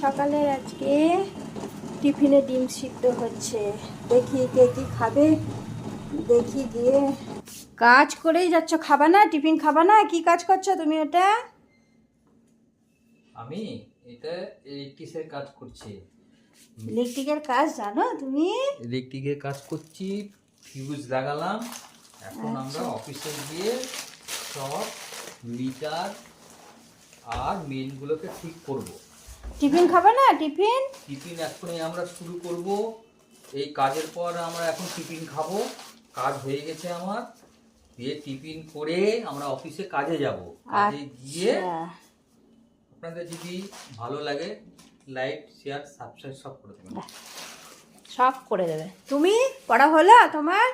সকালের আজকে টিফিনে ডিম সিদ্ধ হচ্ছে। দেখি কে কি খাবে, দেখি গিয়ে। কাজ করেই যাচ্ছ, খাবা না? টিফিন খাবা না? কি কাজ করছো তুমি ওটা? আমি এটা ইলেকট্রিকের কাজ করছি। ইলেকট্রিকের কাজ জানো তুমি? ইলেকট্রিকের কাজ করছি, ফিউজ লাগালাম। এখন আমরা অফিসে গিয়ে সব মিটার আর মেইনগুলোকে ঠিক করব। টিফিন খাবা না? টিফিন টিফিন এখনই আমরা শুরু করব। এই কাজের পর আমরা এখন টিফিন খাবো। কাজ হয়ে গেছে আমার, দিয়ে টিফিন করে আমরা অফিসে কাজে যাব। কাজে গিয়ে আপনাদের যদি ভালো লাগে লাইক শেয়ার সাবস্ক্রাইব সব করে দেবেন। সব করে দেবে। তুমি পড়া হলো তোমার?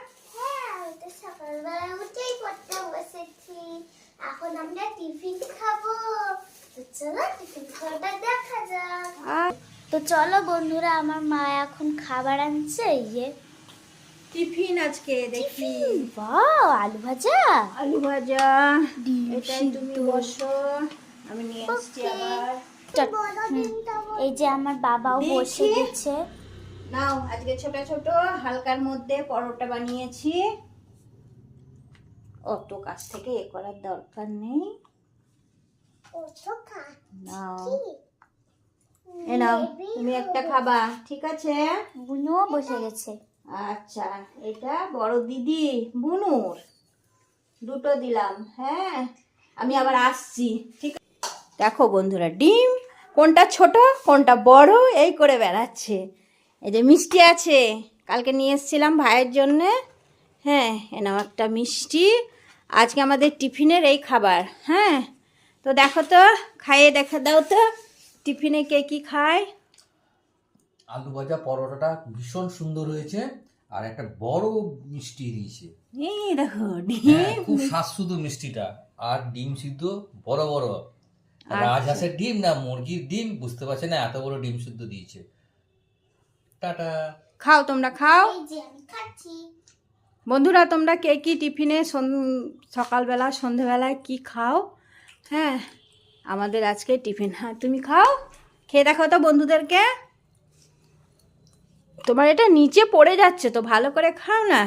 সকালবেলা উঠেই পড়তে বসেছি। এখন আমরা টিফিন খাবো। তো চলো টিফিন খাওয়াটা দেখা যাক। তো চলো বন্ধুরা, আমার মা এখন খাবার আনছে। এই যে টিফিন আজকে দেখি। বাহ, আলু ভাজা। আলু ভাজা। ডিম এটাই তুমি সিদ্ধ। বসো, আমি নিয়ে আসছি আবার। এই যে আমার বাবাও বসে দেখি। গেছে। নাও, আজকে ছোট ছোট হালকার মধ্যে পরোটা বানিয়েছি। অত কাছ থেকে এ করার দরকার নেই। নাও, এ নাও, তুমি একটা খাবা, ঠিক আছে? বুনুও বসে গেছে। আচ্ছা, এটা বড় দিদি বুনুর দুটো দিলাম। হ্যাঁ, আমি আবার আসছি, ঠিক আছে? দেখো বন্ধুরা, ডিম কোনটা ছোট কোনটা বড় এই করে বেড়াচ্ছে। এই যে মিষ্টি আছে, কালকে নিয়ে এসেছিলাম ভাইয়ের জন্যে। হ্যাঁ, এনাও একটা মিষ্টি। আজকে আমাদের টিফিনের এই খাবার। হ্যাঁ, তো দেখো তো, খাইয়ে দেখা দাও তো টিফিনে কে কি খায়। আলু ভাজা পরোটাটা ভীষণ সুন্দর হয়েছে, আর একটা বড় মিষ্টি দিয়েছে। এই দেখো হ্যাঁ, ডিম। খুব স্বাস্থ্যদ মিষ্টিটা। আর ডিম সিদ্ধ বড় বড়, রাজহাঁসের ডিম না মুরগির ডিম বুঝতে পারছে না, এত বড় ডিম সিদ্ধ দিয়েছে। টাটা। খাও, তোমরা খাও। এই যে আমি খাচ্ছি। বন্ধুরা, তোমরা কে কি টিফিনে সকালবেলা সন্ধেবেলায় কি খাও? হ্যাঁ, আমাদের আজকে টিফিন। হ্যাঁ, তুমি খাও, খেয়ে দেখো তো বন্ধুদেরকে। তোমার এটা নিচে পড়ে যাচ্ছে তো, ভালো করে খাও না,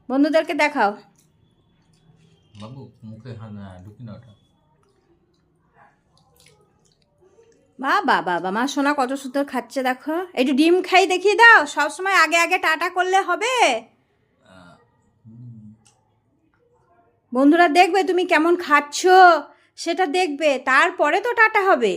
বন্ধুদেরকে দেখাও। বাবু মুখে না ঢুকি না ওটা। বাবা বাবা, মা সোনা কত সুন্দর খাচ্ছে দেখো। একটু ডিম খাই দেখিয়ে দাও। সব সময় আগে আগে টাটা করলে হবে? বন্ধুরা দেখবে তুমি কেমন খাচ্ছ, সেটা দেখবে, তারপরে তো টাটা হবে।